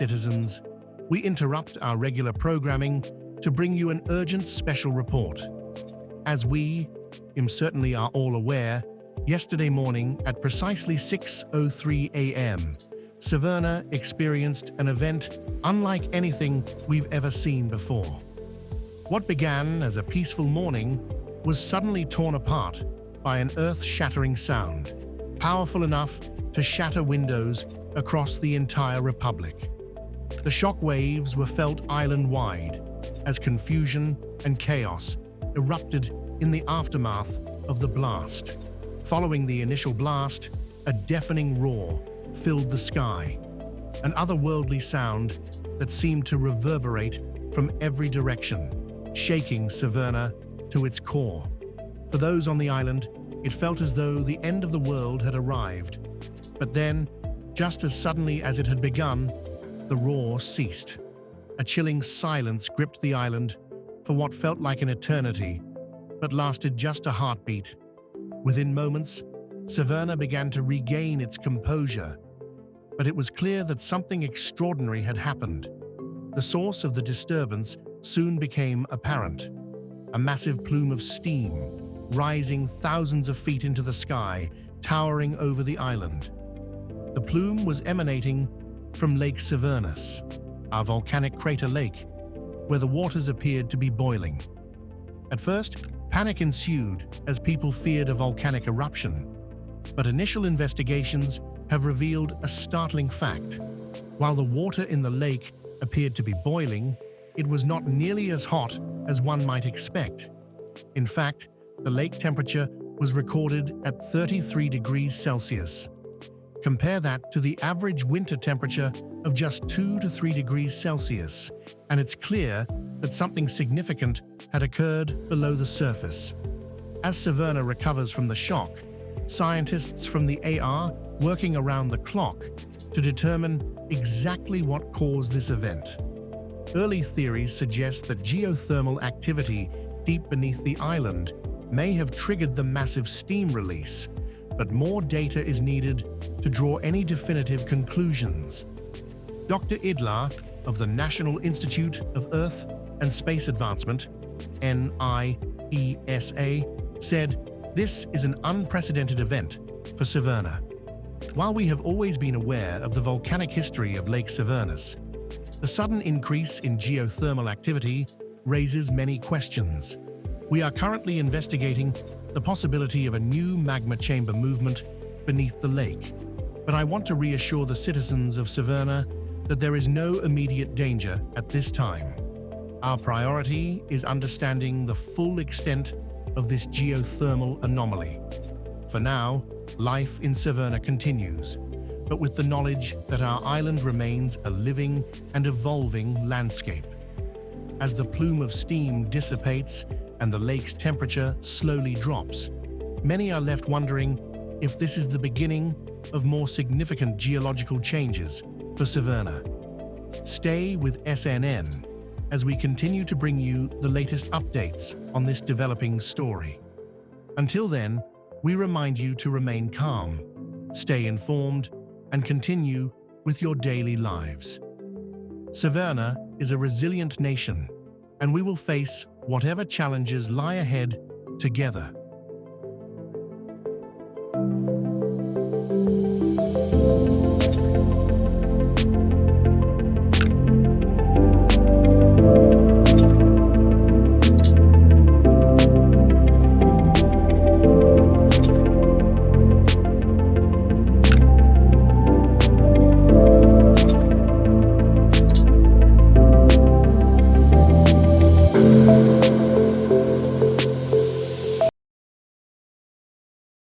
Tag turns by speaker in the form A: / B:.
A: citizens. We interrupt our regular programming to bring you an urgent special report. As we, certainly are all aware, yesterday morning at precisely 6:03 a.m., Severna experienced an event unlike anything we've ever seen before. What began as a peaceful morning was suddenly torn apart by an earth-shattering sound, powerful enough to shatter windows across the entire republic. The shockwaves were felt island-wide as confusion and chaos erupted in the aftermath of the blast. Following the initial blast, a deafening roar filled the sky, an otherworldly sound that seemed to reverberate from every direction, shaking Severna to its core. For those on the island, it felt as though the end of the world had arrived. But then, just as suddenly as it had begun, the roar ceased. A chilling silence gripped the island for what felt like an eternity, but lasted just a heartbeat. Within moments, Severna began to regain its composure, but it was clear that something extraordinary had happened. The source of the disturbance soon became apparent: a massive plume of steam, rising thousands of feet into the sky, towering over the island. The plume was emanating from Lake Severnas, our volcanic crater lake, where the waters appeared to be boiling. At first, panic ensued as people feared a volcanic eruption, but initial investigations have revealed a startling fact. While the water in the lake appeared to be boiling, it was not nearly as hot as one might expect. In fact, the lake temperature was recorded at 33 degrees Celsius. Compare that to the average winter temperature of just 2 to 3 degrees Celsius, and it's clear that something significant had occurred below the surface. As Severna recovers from the shock, scientists from the AR working around the clock to determine exactly what caused this event. Early theories suggest that geothermal activity deep beneath the island may have triggered the massive steam release, but more data is needed to draw any definitive conclusions. Dr. Idlar of the National Institute of Earth and Space Advancement, NIESA, said, "This is an unprecedented event for Severna." While we have always been aware of the volcanic history of Lake Severnas, the sudden increase in geothermal activity raises many questions. We are currently investigating the possibility of a new magma chamber movement beneath the lake, but I want to reassure the citizens of Severna that there is no immediate danger at this time. Our priority is understanding the full extent of this geothermal anomaly. For now, life in Severna continues, but with the knowledge that our island remains a living and evolving landscape. As the plume of steam dissipates and the lake's temperature slowly drops, many are left wondering if this is the beginning of more significant geological changes for Severna. Stay with SNN as we continue to bring you the latest updates on this developing story. Until then, we remind you to remain calm, stay informed, and continue with your daily lives. Severna is a resilient nation, and we will face whatever challenges lie ahead together.